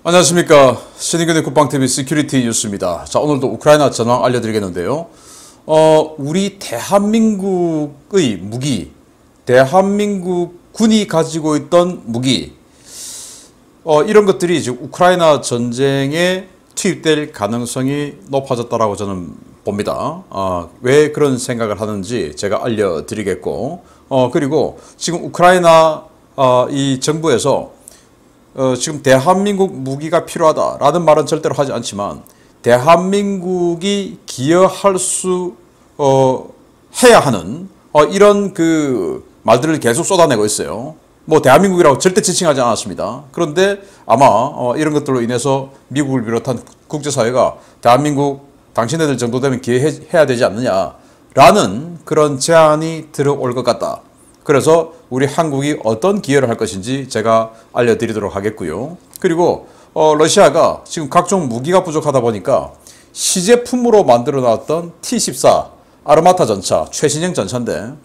안녕하십니까. 신인근의 국방TV 시큐리티 뉴스입니다. 자, 오늘도 우크라이나 전황 알려드리겠는데요. 우리 대한민국의 무기, 대한민국 군이 가지고 있던 무기, 이런 것들이 지금 우크라이나 전쟁에 투입될 가능성이 높아졌다라고 저는 봅니다. 왜 그런 생각을 하는지 제가 알려드리겠고, 그리고 지금 우크라이나 이 정부에서 지금 대한민국 무기가 필요하다라는 말은 절대로 하지 않지만 대한민국이 기여할 수 해야 하는 이런 그 말들을 계속 쏟아내고 있어요. 뭐 대한민국이라고 절대 지칭하지 않았습니다. 그런데 아마 이런 것들로 인해서 미국을 비롯한 국제사회가 대한민국 당신네들 정도 되면 기여해야 되지 않느냐라는 그런 제안이 들어올 것 같다. 그래서 우리 한국이 어떤 기여를 할 것인지 제가 알려드리도록 하겠고요. 그리고 러시아가 지금 각종 무기가 부족하다 보니까 시제품으로 만들어 놨던 T-14 아르마타 전차, 최신형 전차인데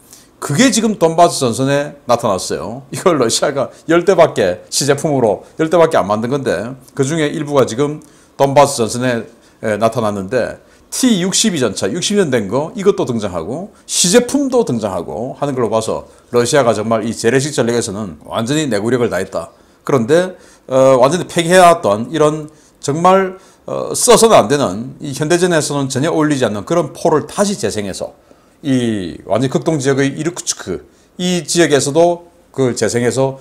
그게 지금 돈바스 전선에 나타났어요. 이걸 러시아가 10대밖에 시제품으로 10대밖에 안 만든 건데 그 중에 일부가 지금 돈바스 전선에 나타났는데 T-62 전차, 60년 된 거 이것도 등장하고 시제품도 등장하고 하는 걸로 봐서 러시아가 정말 이 재래식 전략에서는 완전히 내구력을 다했다. 그런데 완전히 폐기해놨던 이런 정말 써서는 안 되는 이 현대전에서는 전혀 어울리지 않는 그런 포를 다시 재생해서 이 완전 극동 지역의 이르쿠츠크 이 지역에서도 그걸 재생해서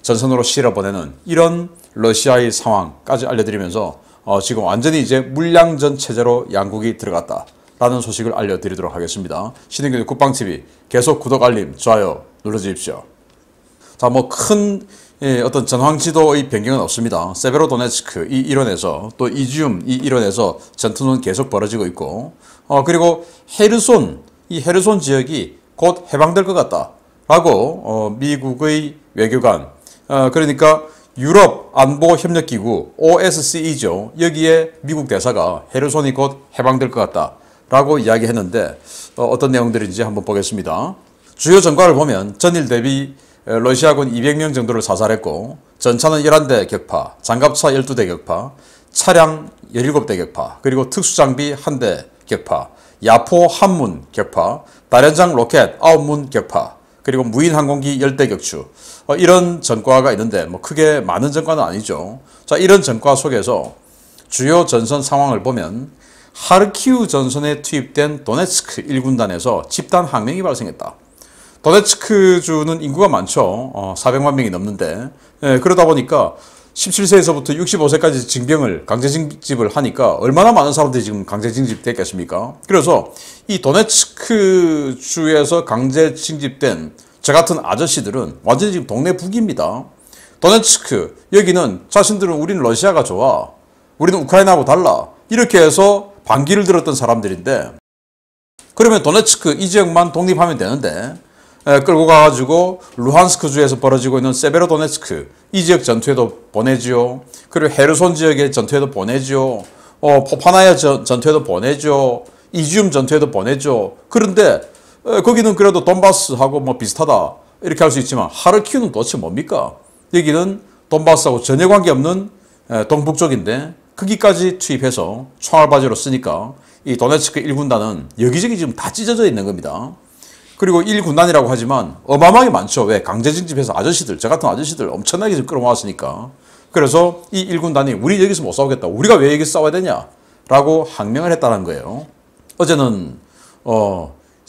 전선으로 실어보내는 이런 러시아의 상황까지 알려드리면서 지금 완전히 이제 물량전 체제로 양국이 들어갔다라는 소식을 알려드리도록 하겠습니다. 신인근의 국방TV 계속 구독, 알림, 좋아요 눌러주십시오. 자, 뭐 큰 어떤 전황 지도의 변경은 없습니다. 세베로도네츠크 이 일원에서 또 이지움 이 일원에서 전투는 계속 벌어지고 있고 그리고 헤르손 이 헤르손 지역이 곧 해방될 것 같다라고 미국의 외교관 그러니까 유럽 안보협력기구 OSCE죠. 여기에 미국 대사가 헤르손이 곧 해방될 것 같다라고 이야기했는데 어떤 내용들인지 한번 보겠습니다. 주요 전과를 보면 전일 대비 러시아군 200명 정도를 사살했고 전차는 11대 격파, 장갑차 12대 격파, 차량 17대 격파, 그리고 특수장비 1대 격파, 야포 한문 격파, 다련장 로켓 9문 격파, 그리고 무인 항공기 10대 격추 이런 전과가 있는데 뭐 크게 많은 전과는 아니죠. 자, 이런 전과 속에서 주요 전선 상황을 보면 하르키우 전선에 투입된 도네츠크 1군단에서 집단 항명이 발생했다. 도네츠크 주는 인구가 많죠. 400만 명이 넘는데 그러다 보니까 17세에서부터 65세까지 징병을 강제 징집을 하니까 얼마나 많은 사람들이 지금 강제 징집됐겠습니까? 그래서 이 도네츠크 주에서 강제 징집된 저 같은 아저씨들은 완전히 지금 동네 북입니다. 도네츠크 여기는 자신들은 우리는 러시아가 좋아, 우리는 우크라이나하고 달라 이렇게 해서 반기를 들었던 사람들인데 그러면 도네츠크 이 지역만 독립하면 되는데 끌고 가가지고 루한스크 주에서 벌어지고 있는 세베로도네츠크 이 지역 전투에도 보내지요. 그리고 헤르손 지역의 전투에도 보내지요. 포파나야 전투에도 보내죠. 이지움 전투에도 보내죠. 그런데 거기는 그래도 돈바스하고 뭐 비슷하다 이렇게 할 수 있지만 하르키우는 도대체 뭡니까? 여기는 돈바스하고 전혀 관계없는 동북쪽인데 거기까지 투입해서 총알바지로 쓰니까 이 도네츠크 1군단은 여기저기 지금 다 찢어져 있는 겁니다. 그리고 1군단이라고 하지만 어마어마하게 많죠. 왜? 강제 징집해서 아저씨들, 저 같은 아저씨들 엄청나게 지금 끌어모았으니까. 그래서 이 1군단이 우리 여기서 못 싸우겠다. 우리가 왜 여기서 싸워야 되냐? 라고 항명을 했다는 거예요. 어제는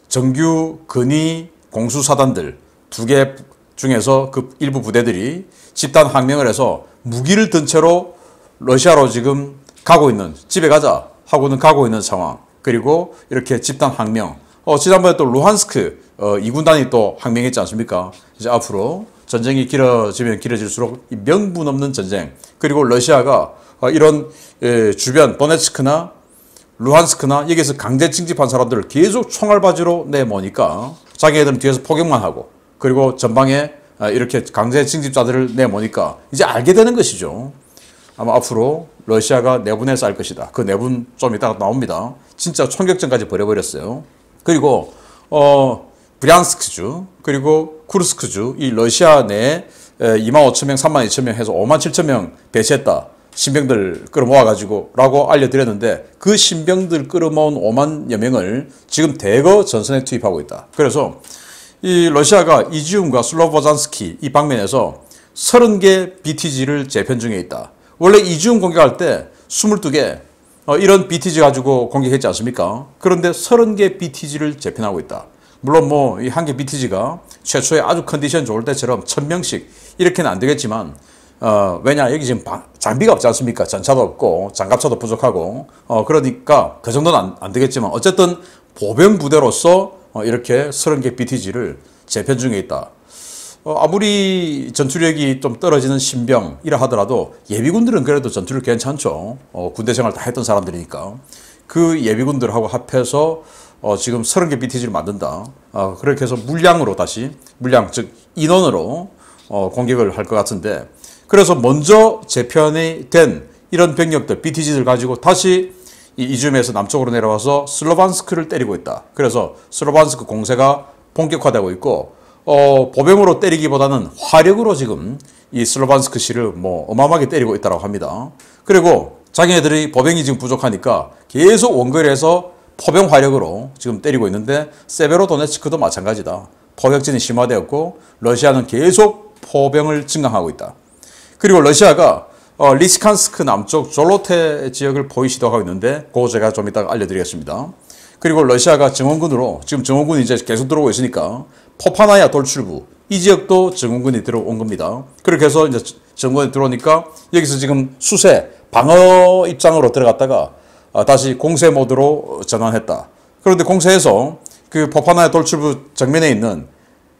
정규 근위 공수사단들 2개 중에서 그 일부 부대들이 집단 항명을 해서 무기를 든 채로 러시아로 지금 가고 있는, 집에 가자 하고는 가고 있는 상황. 그리고 이렇게 집단 항명. 지난번에 또 루한스크 2군단이 또 항명했지 않습니까? 이제 앞으로 전쟁이 길어지면 길어질수록 명분 없는 전쟁, 그리고 러시아가 이런 주변 도네츠크나 루한스크나 여기서 강제 징집한 사람들을 계속 총알바지로 내모니까 자기네들은 뒤에서 포격만 하고 그리고 전방에 이렇게 강제 징집자들을 내모니까 이제 알게 되는 것이죠. 아마 앞으로 러시아가 내분에 쌓일 것이다. 그 내분 좀 이따가 나옵니다. 진짜 총격전까지 벌여버렸어요. 그리고 브리안스크주 그리고 쿠르스크주 이 러시아 내에 25,000명, 32,000명 해서 57,000명 배치했다. 신병들 끌어모아가지고 라고 알려드렸는데 그 신병들 끌어모은 5만여 명을 지금 대거 전선에 투입하고 있다. 그래서 이 러시아가 이지움과 슬로보잔스키 이 방면에서 30개 BTG를 재편 중에 있다. 원래 이지움 공격할 때 22개 이런 BTG 가지고 공격했지 않습니까? 그런데 30개 BTG를 재편하고 있다. 물론 뭐 이 한 개 BTG가 최초에 아주 컨디션 좋을 때처럼 1000명씩 이렇게는 안 되겠지만 왜냐 여기 지금 장비가 없지 않습니까? 전차도 없고 장갑차도 부족하고 그러니까 그 정도는 안 되겠지만 어쨌든 보병 부대로서 이렇게 30개 BTG를 재편 중에 있다. 아무리 전투력이 좀 떨어지는 신병이라 하더라도 예비군들은 그래도 전투력 괜찮죠. 군대 생활 다 했던 사람들이니까. 그 예비군들하고 합해서 지금 30개 BTG를 만든다. 그렇게 해서 물량으로 다시, 물량, 즉 인원으로 공격을 할 것 같은데 그래서 먼저 재편이 된 이런 병력들, BTG들 가지고 다시 이즈움에서 남쪽으로 내려와서 슬로반스크를 때리고 있다. 그래서 슬로반스크 공세가 본격화되고 있고 보병으로 때리기보다는 화력으로 지금 이 슬로반스크 시를 뭐 어마어마하게 때리고 있다고 합니다. 그리고 자기네들이 보병이 지금 부족하니까 계속 원거리에서 포병 화력으로 지금 때리고 있는데 세베로도네츠크도 마찬가지다. 포격전이 심화되었고 러시아는 계속 포병을 증강하고 있다. 그리고 러시아가 리스칸스크 남쪽 졸로테 지역을 포위 시도하고 있는데 그거 제가 좀 이따가 알려드리겠습니다. 그리고 러시아가 정원군으로 지금 정원군이 이제 계속 들어오고 있으니까 포파나야 돌출부 이 지역도 정원군이 들어온 겁니다. 그렇게 해서 이제 정원군이 들어오니까 여기서 지금 수세 방어 입장으로 들어갔다가 다시 공세 모드로 전환했다. 그런데 공세에서 그 포파나야 돌출부 정면에 있는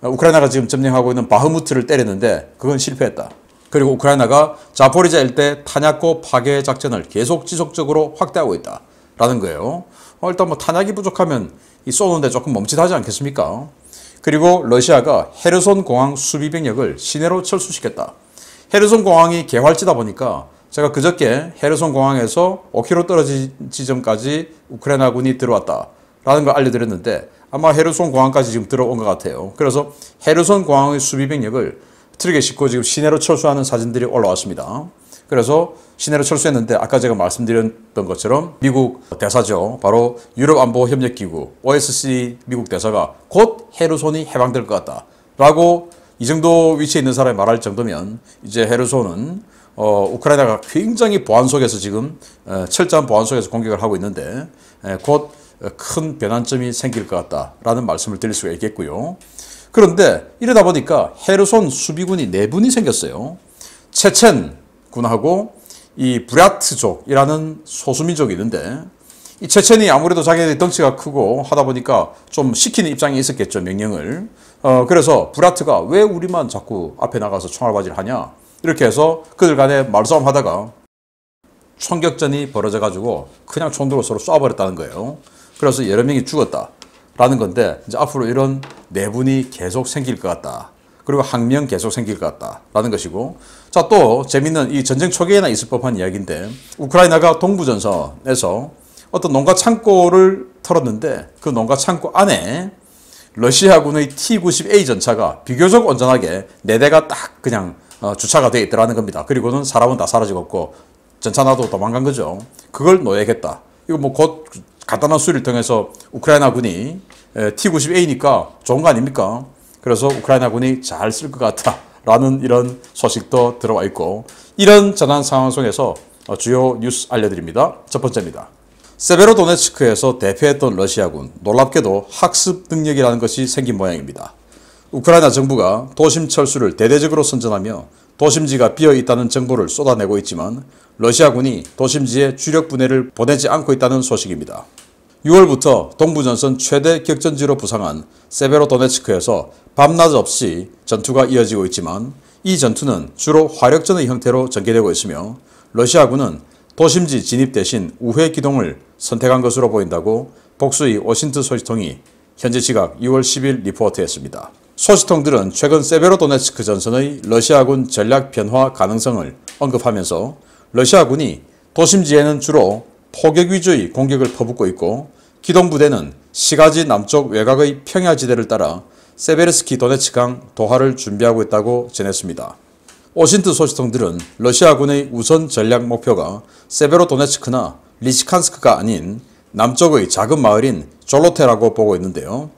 우크라이나가 지금 점령하고 있는 바흐무트를 때렸는데 그건 실패했다. 그리고 우크라이나가 자포리자 일대 탄약고 파괴 작전을 계속 지속적으로 확대하고 있다라는 거예요. 일단 뭐 탄약이 부족하면 이 쏘는데 조금 멈칫하지 않겠습니까? 그리고 러시아가 헤르손 공항 수비 병력을 시내로 철수시켰다. 헤르손 공항이 개활지다 보니까 제가 그저께 헤르손 공항에서 5km 떨어진 지점까지 우크라이나군이 들어왔다라는 걸 알려드렸는데 아마 헤르손 공항까지 지금 들어온 것 같아요. 그래서 헤르손 공항의 수비 병력을 트럭에 싣고 지금 시내로 철수하는 사진들이 올라왔습니다. 그래서 시내로 철수했는데 아까 제가 말씀드렸던 것처럼 미국 대사죠. 바로 유럽안보협력기구 OSCE 미국 대사가 곧 헤르손이 해방될 것 같다 라고 이 정도 위치에 있는 사람이 말할 정도면 이제 헤르손은 우크라이나가 굉장히 보안 속에서 지금 철저한 보안 속에서 공격을 하고 있는데 곧 큰 변환점이 생길 것 같다라는 말씀을 드릴 수가 있겠고요. 그런데 이러다 보니까 헤르손 수비군이 4분이 생겼어요. 체첸 군하고 이 브랴트족이라는 소수민족이 있는데 이 체첸이 아무래도 자기네들이 덩치가 크고 하다 보니까 좀 시키는 입장이 있었겠죠, 명령을. 그래서 브랴트가 왜 우리만 자꾸 앞에 나가서 총알바지를 하냐 이렇게 해서 그들 간에 말싸움 하다가 총격전이 벌어져가지고 그냥 총 들고 서로 쏴버렸다는 거예요. 그래서 여러 명이 죽었다라는 건데 이제 앞으로 이런 내분이 계속 생길 것 같다. 그리고 항명 계속 생길 것 같다라는 것이고, 자, 또 재밌는 이 전쟁 초기에나 있을 법한 이야기인데 우크라이나가 동부전선에서 어떤 농가 창고를 털었는데 그 농가 창고 안에 러시아군의 T-90A 전차가 비교적 온전하게 4대가 딱 그냥 주차가 되어 있더라는 겁니다. 그리고는 사람은 다 사라지고 없고 전차 놔두고 도망간 거죠. 그걸 노예겠다. 이거 뭐 곧 간단한 수리를 통해서 우크라이나 군이 T-90A니까 좋은 거 아닙니까? 그래서 우크라이나 군이 잘 쓸 것 같다라는 이런 소식도 들어와 있고, 이런 전환 상황 속에서 주요 뉴스 알려드립니다. 첫 번째입니다. 세베로도네츠크에서 대피했던 러시아군, 놀랍게도 학습 능력이라는 것이 생긴 모양입니다. 우크라이나 정부가 도심 철수를 대대적으로 선전하며 도심지가 비어 있다는 정보를 쏟아내고 있지만 러시아군이 도심지에 주력 부대를 보내지 않고 있다는 소식입니다. 6월부터 동부전선 최대 격전지로 부상한 세베로도네츠크에서 밤낮 없이 전투가 이어지고 있지만 이 전투는 주로 화력전의 형태로 전개되고 있으며 러시아군은 도심지 진입 대신 우회 기동을 선택한 것으로 보인다고 복수의 워싱턴 소식통이 현지 시각 6월 10일 리포트했습니다. 소식통들은 최근 세베로도네츠크 전선의 러시아군 전략 변화 가능성을 언급하면서 러시아군이 도심지에는 주로 포격 위주의 공격을 퍼붓고 있고 기동부대는 시가지 남쪽 외곽의 평야지대를 따라 세베르스키 도네츠강 도하를 준비하고 있다고 전했습니다. 오신트 소식통들은 러시아군의 우선 전략 목표가 세베로도네츠크나 리시칸스크가 아닌 남쪽의 작은 마을인 졸로테라고 보고 있는데요.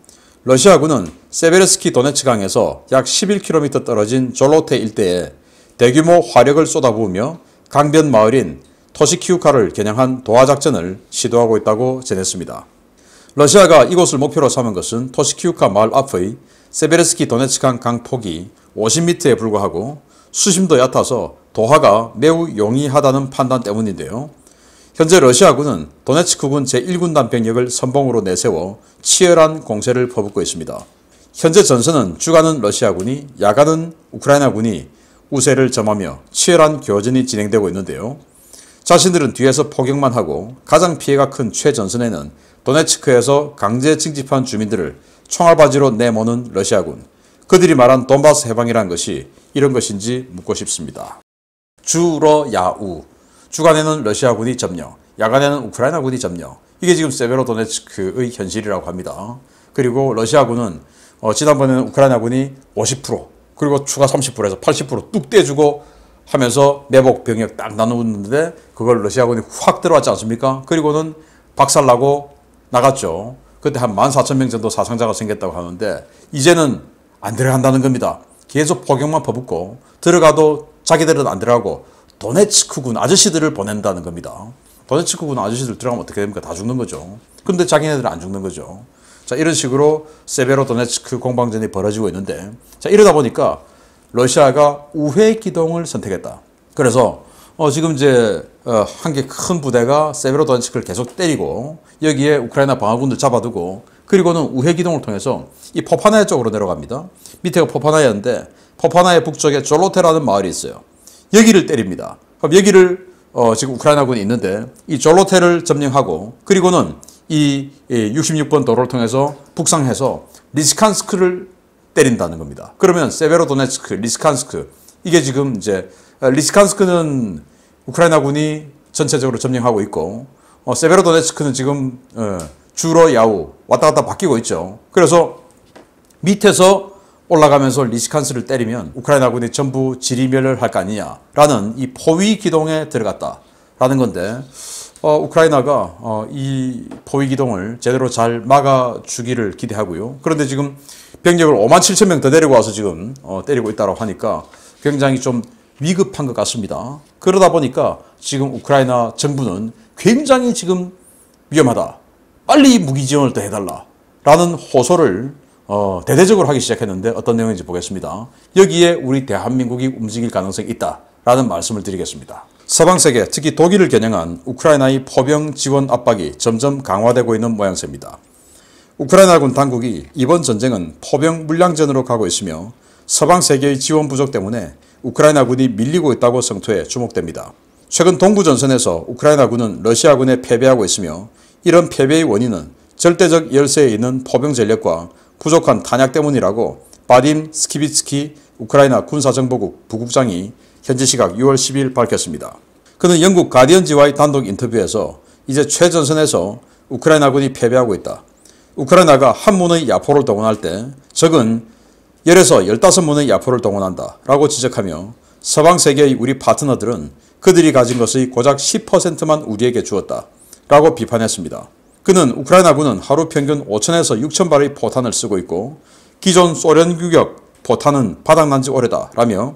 러시아군은 세베르스키 도네츠강에서 약 11km 떨어진 졸로테 일대에 대규모 화력을 쏟아부으며 강변 마을인 토시키우카를 겨냥한 도하작전을 시도하고 있다고 전했습니다. 러시아가 이곳을 목표로 삼은 것은 토시키우카 마을 앞의 세베르스키 도네츠강 강폭이 50m에 불과하고 수심도 얕아서 도하가 매우 용이하다는 판단 때문인데요. 현재 러시아군은 도네츠크군 제1군단 병력을 선봉으로 내세워 치열한 공세를 퍼붓고 있습니다. 현재 전선은 주간은 러시아군이, 야간은 우크라이나군이 우세를 점하며 치열한 교전이 진행되고 있는데요. 자신들은 뒤에서 포격만 하고 가장 피해가 큰 최전선에는 도네츠크에서 강제 징집한 주민들을 총알바지로 내모는 러시아군. 그들이 말한 돈바스 해방이란 것이 이런 것인지 묻고 싶습니다. 주로 야우. 주간에는 러시아군이 점령, 야간에는 우크라이나군이 점령. 이게 지금 세베로도네츠크의 현실이라고 합니다. 그리고 러시아군은 지난번에는 우크라이나군이 50% 그리고 추가 30%에서 80%뚝 떼주고 하면서 내복 병력 딱 나누었는데 그걸 러시아군이 확 들어왔지 않습니까? 그리고는 박살나고 나갔죠. 그때 한 14,000명 정도 사상자가 생겼다고 하는데 이제는 안 들어간다는 겁니다. 계속 포격만 퍼붓고 들어가도 자기들은 안 들어가고 도네츠크군 아저씨들을 보낸다는 겁니다. 도네츠크군 아저씨들 들어가면 어떻게 됩니까? 다 죽는 거죠. 근데 자기네들은 안 죽는 거죠. 자, 이런 식으로 세베로도네츠크 공방전이 벌어지고 있는데, 자, 이러다 보니까 러시아가 우회 기동을 선택했다. 그래서 지금 이제 한 개 큰 부대가 세베로도네츠크를 계속 때리고 여기에 우크라이나 방어군들 잡아두고 그리고는 우회 기동을 통해서 이 포파나야 쪽으로 내려갑니다. 밑에가 포파나야인데 포파나야 북쪽에 졸로테라는 마을이 있어요. 여기를 때립니다. 그럼 여기를 지금 우크라이나군이 있는데 이 졸로테를 점령하고 그리고는 이 66번 도로를 통해서 북상해서 리시칸스크를 때린다는 겁니다. 그러면 세베로도네츠크, 리시칸스크 이게 지금 이제 리시칸스크는 우크라이나군이 전체적으로 점령하고 있고 세베로도네츠크는 지금 주로 야우 왔다 갔다 바뀌고 있죠. 그래서 밑에서 올라가면서 리시칸스를 때리면 우크라이나군이 전부 지리멸을 할 거 아니냐라는 이 포위 기동에 들어갔다라는 건데 우크라이나가 이 포위 기동을 제대로 잘 막아주기를 기대하고요. 그런데 지금 병력을 57,000명 더 데리고 와서 지금 때리고 있다고 하니까 굉장히 좀 위급한 것 같습니다. 그러다 보니까 지금 우크라이나 정부는 굉장히 지금 위험하다. 빨리 무기 지원을 더 해달라라는 호소를 대대적으로 하기 시작했는데 어떤 내용인지 보겠습니다. 여기에 우리 대한민국이 움직일 가능성이 있다라는 말씀을 드리겠습니다. 서방세계, 특히 독일을 겨냥한 우크라이나의 포병 지원 압박이 점점 강화되고 있는 모양새입니다. 우크라이나군 당국이 이번 전쟁은 포병 물량전으로 가고 있으며 서방세계의 지원 부족 때문에 우크라이나군이 밀리고 있다고 성토해 주목됩니다. 최근 동부전선에서 우크라이나군은 러시아군에 패배하고 있으며 이런 패배의 원인은 절대적 열세에 있는 포병 전력과 부족한 탄약 때문이라고 바딤 스키비츠키 우크라이나 군사정보국 부국장이 현지 시각 6월 10일 밝혔습니다. 그는 영국 가디언지와의 단독 인터뷰에서 이제 최전선에서 우크라이나군이 패배하고 있다. 우크라이나가 한 문의 야포를 동원할 때 적은 10에서 15문의 야포를 동원한다 라고 지적하며 서방세계의 우리 파트너들은 그들이 가진 것의 고작 10%만 우리에게 주었다 라고 비판했습니다. 그는 우크라이나군은 하루 평균 5,000에서 6,000발의 포탄을 쓰고 있고 기존 소련 유격 포탄은 바닥난 지 오래다 라며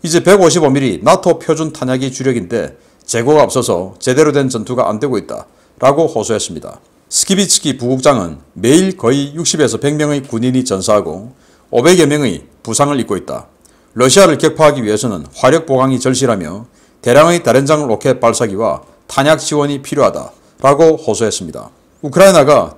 이제 155mm 나토 표준 탄약이 주력인데 재고가 없어서 제대로 된 전투가 안 되고 있다 라고 호소했습니다. 스키비츠키 부국장은 매일 거의 60에서 100명의 군인이 전사하고 500여 명의 부상을 입고 있다. 러시아를 격파하기 위해서는 화력 보강이 절실하며 대량의 다련장 로켓 발사기와 탄약 지원이 필요하다 라고 호소했습니다. 우크라이나가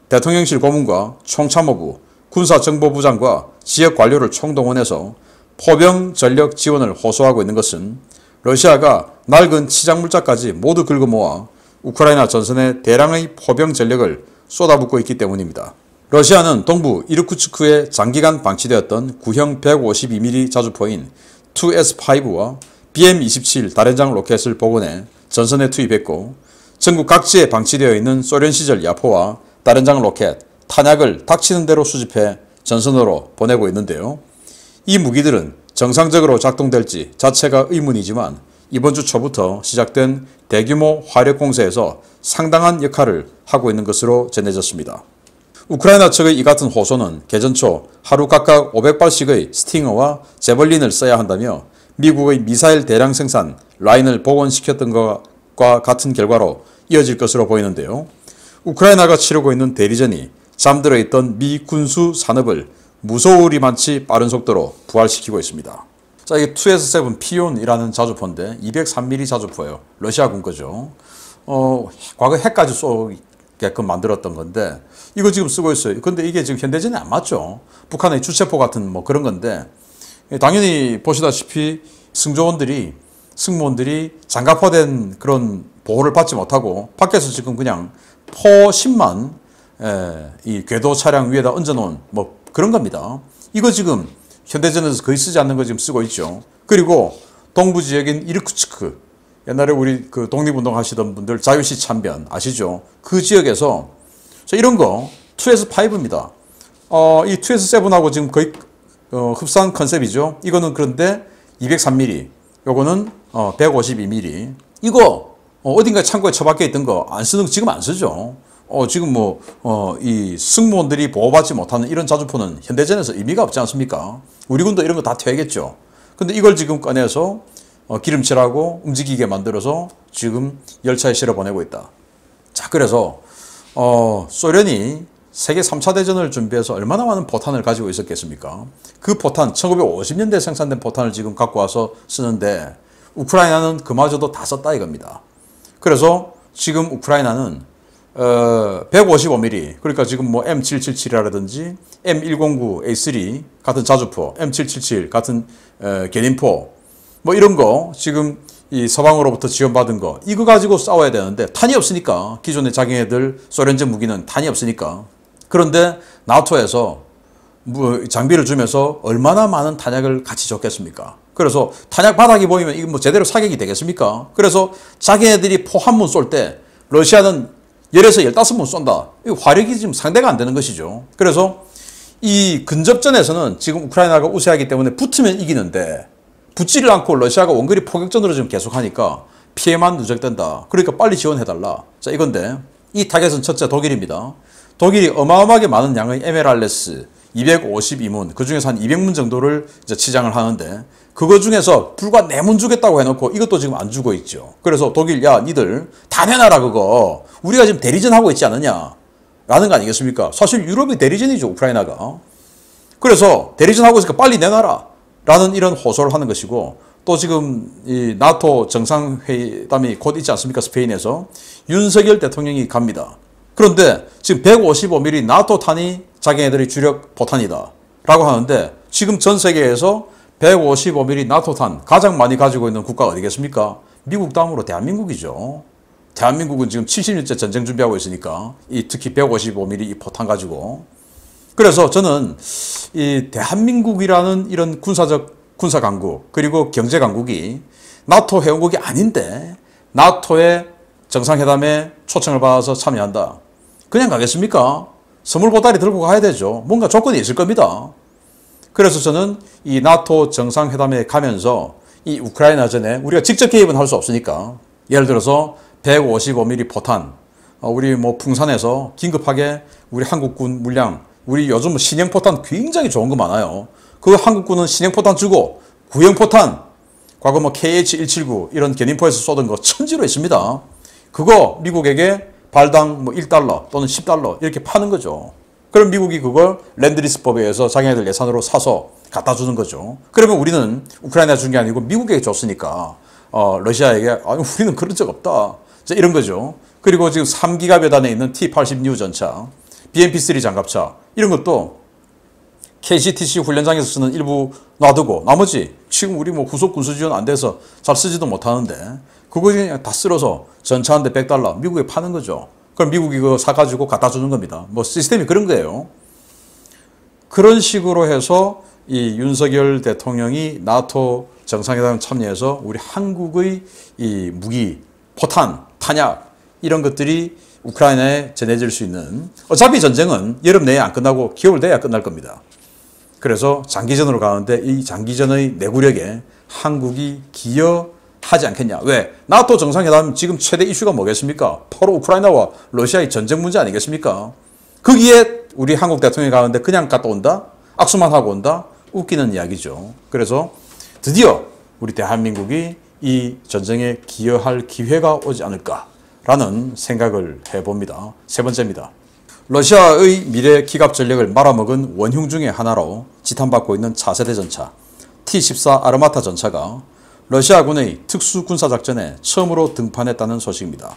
대통령실 고문과 총참모부, 군사정보부장과 지역 관료를 총동원해서 포병 전력 지원을 호소하고 있는 것은 러시아가 낡은 치장물자까지 모두 긁어 모아 우크라이나 전선에 대량의 포병 전력을 쏟아붓고 있기 때문입니다. 러시아는 동부 이르쿠츠크에 장기간 방치되었던 구형 152mm 자주포인 2S5와 BM-27 다련장 로켓을 복원해 전선에 투입했고 전국 각지에 방치되어 있는 소련 시절 야포와 다련장 로켓, 탄약을 닥치는 대로 수집해 전선으로 보내고 있는데요. 이 무기들은 정상적으로 작동될지 자체가 의문이지만 이번 주 초부터 시작된 대규모 화력 공세에서 상당한 역할을 하고 있는 것으로 전해졌습니다. 우크라이나 측의 이 같은 호소는 개전 초 하루 각각 500발씩의 스팅어와 제벌린을 써야 한다며 미국의 미사일 대량 생산 라인을 복원시켰던 것과 같은 결과로 이어질 것으로 보이는데요. 우크라이나가 치르고 있는 대리전이 잠들어 있던 미 군수 산업을 무소울이만치 빠른 속도로 부활시키고 있습니다. 자, 이게 2S7 피온이라는 자주포인데 203mm 자주포예요. 러시아군 거죠. 과거 핵까지 쏘게끔 만들었던 건데 이거 지금 쓰고 있어요. 근데 이게 지금 현대전에 안 맞죠. 북한의 주체포 같은 뭐 그런 건데 당연히 보시다시피 승무원들이 장갑화된 그런 보호를 받지 못하고 밖에서 지금 그냥 포심만 이 궤도 차량 위에다 얹어놓은 뭐 그런 겁니다. 이거 지금 현대전에서 거의 쓰지 않는 거 지금 쓰고 있죠. 그리고 동부 지역인 이르쿠츠크, 옛날에 우리 그 독립운동 하시던 분들 자유시 참변 아시죠? 그 지역에서 이런 거 2S5입니다. 이 2S7하고 지금 거의 흡사한 컨셉이죠. 이거는 그런데 203mm, 요거는 152mm. 이거 어딘가 창고에 처박혀 있던 거 안 쓰는 거 지금 안 쓰죠. 지금 이 승무원들이 보호받지 못하는 이런 자주포는 현대전에서 의미가 없지 않습니까? 우리 군도 이런 거 다 퇴했겠죠. 근데 이걸 지금 꺼내서 기름칠하고 움직이게 만들어서 지금 열차에 실어 보내고 있다. 자, 그래서 소련이 세계 3차 대전을 준비해서 얼마나 많은 포탄을 가지고 있었겠습니까? 그 포탄, 1950년대에 생산된 포탄을 지금 갖고 와서 쓰는데 우크라이나는 그마저도 다 썼다 이겁니다. 그래서 지금 우크라이나는 155mm, 그러니까 지금 뭐 M777이라든지 M109A3 같은 자주포, M777 같은 견인포, 뭐 이런 거 지금 이 서방으로부터 지원받은 거 이거 가지고 싸워야 되는데 탄이 없으니까, 기존의 자기네들 소련제 무기는 탄이 없으니까. 그런데 나토에서 장비를 주면서 얼마나 많은 탄약을 같이 줬겠습니까? 그래서 탄약 바닥이 보이면 이거 뭐 제대로 사격이 되겠습니까? 그래서 자기네들이 포 한 문 쏠 때 러시아는 10에서 15문 쏜다. 이거 화력이 지금 상대가 안 되는 것이죠. 그래서 이 근접전에서는 지금 우크라이나가 우세하기 때문에 붙으면 이기는데 붙지를 않고 러시아가 원거리 포격전으로 지금 계속하니까 피해만 누적된다. 그러니까 빨리 지원해달라. 자, 이건데 이 타겟은 첫째 독일입니다. 독일이 어마어마하게 많은 양의 MLRS 252문, 그 중에서 한 200문 정도를 이제 치장을 하는데 그거 중에서 불과 4문 주겠다고 해놓고 이것도 지금 안 주고 있죠. 그래서 독일, 야, 니들 다 내놔라 그거. 우리가 지금 대리전 하고 있지 않느냐 라는 거 아니겠습니까? 사실 유럽이 대리전이죠, 우크라이나가. 그래서 대리전 하고 있으니까 빨리 내놔라 라는 이런 호소를 하는 것이고, 또 지금 이 나토 정상회담이 곧 있지 않습니까? 스페인에서 윤석열 대통령이 갑니다. 그런데 지금 155mm 나토 탄이 자기네들이 주력 포탄이다 라고 하는데 지금 전 세계에서 155mm 나토 탄 가장 많이 가지고 있는 국가가 어디겠습니까? 미국 다음으로 대한민국이죠. 대한민국은 지금 70년째 전쟁 준비하고 있으니까 특히 155mm 이 포탄 가지고. 그래서 저는 이 대한민국이라는 이런 군사 강국 그리고 경제 강국이 나토 회원국이 아닌데 나토의 정상회담에 초청을 받아서 참여한다. 그냥 가겠습니까? 선물 보따리 들고 가야 되죠. 뭔가 조건이 있을 겁니다. 그래서 저는 이 나토 정상회담에 가면서 이 우크라이나전에 우리가 직접 개입은 할 수 없으니까 예를 들어서 155mm 포탄, 우리 뭐 풍산에서 긴급하게 우리 한국군 물량, 우리 요즘 신형 포탄 굉장히 좋은 거 많아요. 그 한국군은 신형 포탄 주고 구형 포탄, 과거 뭐 KH-179 이런 견인포에서 쏘던 거 천지로 있습니다. 그거 미국에게 발당 뭐 1달러 또는 10달러 이렇게 파는 거죠. 그럼 미국이 그걸 랜드리스법에 의해서 자기네들 예산으로 사서 갖다 주는 거죠. 그러면 우리는 우크라이나 준 게 아니고 미국에게 줬으니까 러시아에게 아니 우리는 그런 적 없다. 이런 거죠. 그리고 지금 3기가 배단에 있는 T-80 뉴 전차, BMP-3 장갑차 이런 것도 KCTC 훈련장에서 쓰는 일부 놔두고 나머지 지금 우리 뭐 후속 군수 지원 안 돼서 잘 쓰지도 못하는데 그거 그냥 다 쓸어서 전차 한 대 100달러 미국에 파는 거죠. 그럼 미국이 그거 사가지고 갖다 주는 겁니다. 뭐 시스템이 그런 거예요. 그런 식으로 해서 이 윤석열 대통령이 나토 정상회담 참여해서 우리 한국의 이 무기, 포탄, 탄약 이런 것들이 우크라이나에 전해질 수 있는, 어차피 전쟁은 여름 내에 안 끝나고 겨울 돼야 끝날 겁니다. 그래서 장기전으로 가는데 이 장기전의 내구력에 한국이 기여하지 않겠냐. 왜? 나토 정상회담 지금 최대 이슈가 뭐겠습니까? 바로 우크라이나와 러시아의 전쟁 문제 아니겠습니까? 거기에 우리 한국 대통령이 가는데 그냥 갔다 온다? 악수만 하고 온다? 웃기는 이야기죠. 그래서 드디어 우리 대한민국이 이 전쟁에 기여할 기회가 오지 않을까라는 생각을 해봅니다. 세 번째입니다. 러시아의 미래 기갑 전력을 말아먹은 원흉 중의 하나로 지탄받고 있는 차세대 전차 T-14 아르마타 전차가 러시아군의 특수군사작전에 처음으로 등판했다는 소식입니다.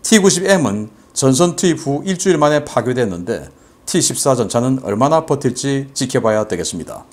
T-90M은 전선 투입 후 일주일 만에 파괴됐는데 T-14 전차는 얼마나 버틸지 지켜봐야 되겠습니다.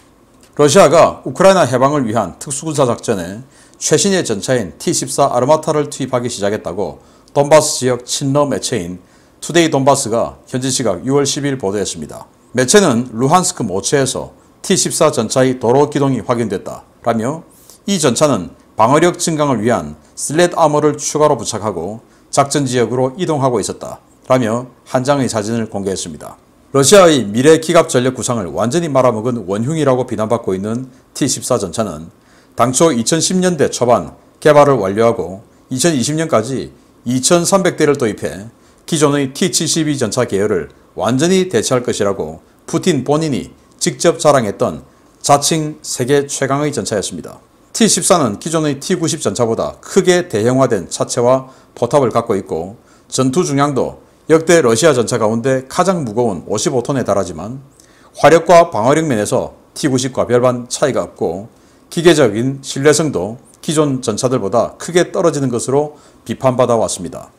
러시아가 우크라이나 해방을 위한 특수군사작전에 최신의 전차인 T-14 아르마타를 투입하기 시작했다고 돈바스 지역 친러 매체인 투데이 돈바스가 현지 시각 6월 10일 보도했습니다. 매체는 루한스크 모체에서 T-14 전차의 도로 기동이 확인됐다라며 이 전차는 방어력 증강을 위한 슬랫 아머를 추가로 부착하고 작전 지역으로 이동하고 있었다라며 한 장의 사진을 공개했습니다. 러시아의 미래 기갑 전력 구상을 완전히 말아먹은 원흉이라고 비난받고 있는 T-14 전차는 당초 2010년대 초반 개발을 완료하고 2020년까지 2,300대를 도입해 기존의 T-72 전차 계열을 완전히 대체할 것이라고 푸틴 본인이 직접 자랑했던 자칭 세계 최강의 전차였습니다. T-14는 기존의 T-90 전차보다 크게 대형화된 차체와 포탑을 갖고 있고 전투 중량도 역대 러시아 전차 가운데 가장 무거운 55톤에 달하지만 화력과 방어력 면에서 T-90과 별반 차이가 없고 기계적인 신뢰성도 기존 전차들보다 크게 떨어지는 것으로 비판받아 왔습니다.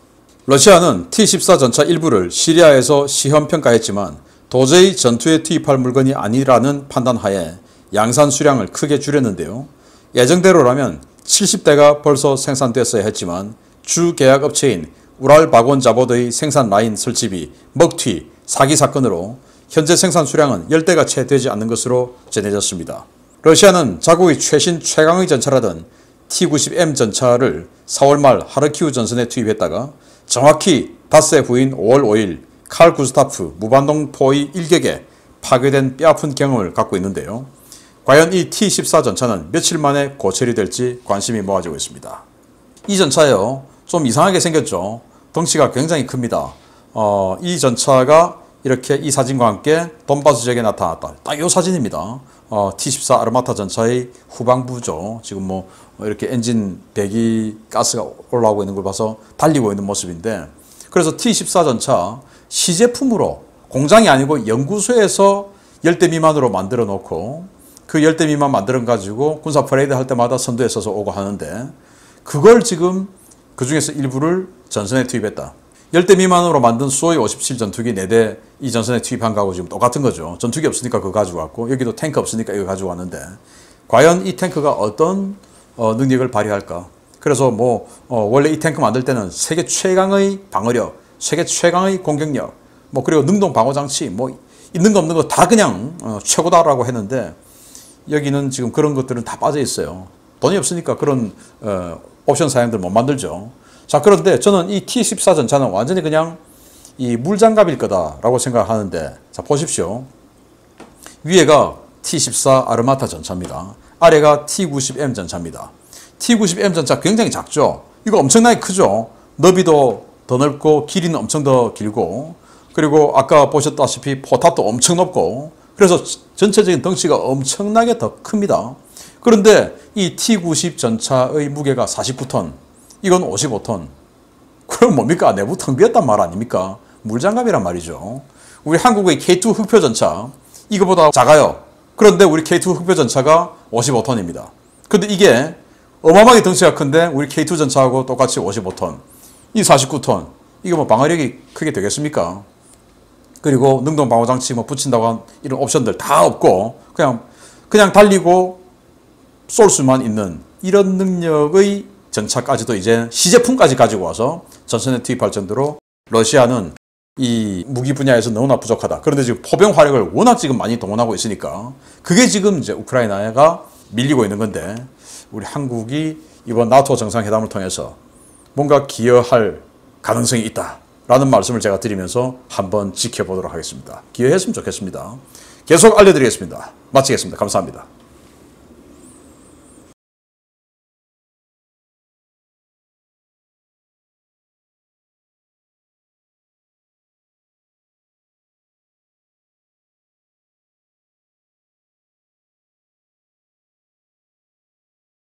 러시아는 T-14 전차 일부를 시리아에서 시험 평가했지만 도저히 전투에 투입할 물건이 아니라는 판단하에 양산 수량을 크게 줄였는데요. 예정대로라면 70대가 벌써 생산됐어야 했지만 주 계약 업체인 우랄바곤자보드의 생산 라인 설치비, 먹튀, 사기 사건으로 현재 생산 수량은 10대가 채 되지 않는 것으로 전해졌습니다. 러시아는 자국의 최신 최강의 전차라던 T-90M 전차를 4월 말 하르키우 전선에 투입했다가 정확히 닷새 후인 5월 5일 칼 구스타프 무반동 포의 일격에 파괴된 뼈아픈 경험을 갖고 있는데요. 과연 이 T-14 전차는 며칠 만에 고철이 될지 관심이 모아지고 있습니다. 이 전차요, 좀 이상하게 생겼죠. 덩치가 굉장히 큽니다. 이 전차가 이렇게 이 사진과 함께 돈바스 지역에 나타났다. 딱 이 사진입니다. T-14 아르마타 전차의 후방부죠. 지금 뭐 이렇게 엔진 배기 가스가 올라오고 있는 걸 봐서 달리고 있는 모습인데, 그래서 T-14 전차 시제품으로 공장이 아니고 연구소에서 10대 미만으로 만들어 놓고 그 10대 미만 만들어 가지고 군사 퍼레이드 할 때마다 선두에 서서 오고 하는데, 그걸 지금 그 중에서 일부를 전선에 투입했다. 10대 미만으로 만든 수호이 57 전투기 4대 이 전선에 투입한 거하고 지금 똑같은 거죠. 전투기 없으니까 그거 가지고 왔고, 여기도 탱크 없으니까 이거 가지고 왔는데, 과연 이 탱크가 어떤 능력을 발휘할까? 그래서 원래 이 탱크 만들 때는 세계 최강의 방어력, 세계 최강의 공격력, 그리고 능동 방어 장치, 있는 거 없는 거 다 그냥 최고다라고 했는데, 여기는 지금 그런 것들은 다 빠져 있어요. 돈이 없으니까 그런 옵션 사양들 못 만들죠. 자, 그런데 저는 이 T-14 전차는 완전히 그냥 이 물장갑일 거다라고 생각하는데, 자, 보십시오. 위에가 T-14 아르마타 전차입니다. 아래가 T-90M 전차입니다. T-90M 전차 굉장히 작죠. 이거 엄청나게 크죠. 너비도 더 넓고 길이는 엄청 더 길고, 그리고 아까 보셨다시피 포탑도 엄청 높고, 그래서 전체적인 덩치가 엄청나게 더 큽니다. 그런데 이 T-90 전차의 무게가 49톤, 이건 55톤. 그럼 뭡니까? 내부 텅 비었단 말 아닙니까? 물장갑이란 말이죠. 우리 한국의 K2 흑표 전차, 이거보다 작아요. 그런데 우리 K2 흑표 전차가 55톤입니다. 근데 이게 어마어마하게 덩치가 큰데 우리 K2 전차하고 똑같이 55톤, 이 49톤, 이거 방어력이 크게 되겠습니까? 그리고 능동 방어 장치 붙인다고 한 이런 옵션들 다 없고 그냥 달리고 쏠 수만 있는 이런 능력의 전차까지도 이제 시제품까지 가지고 와서 전선에 투입할 정도로 러시아는 이 무기 분야에서 너무나 부족하다. 그런데 지금 포병 화력을 워낙 지금 많이 동원하고 있으니까 그게 지금 이제 우크라이나가 밀리고 있는 건데, 우리 한국이 이번 나토 정상회담을 통해서 뭔가 기여할 가능성이 있다라는 말씀을 제가 드리면서 한번 지켜보도록 하겠습니다. 기여했으면 좋겠습니다. 계속 알려드리겠습니다. 마치겠습니다. 감사합니다.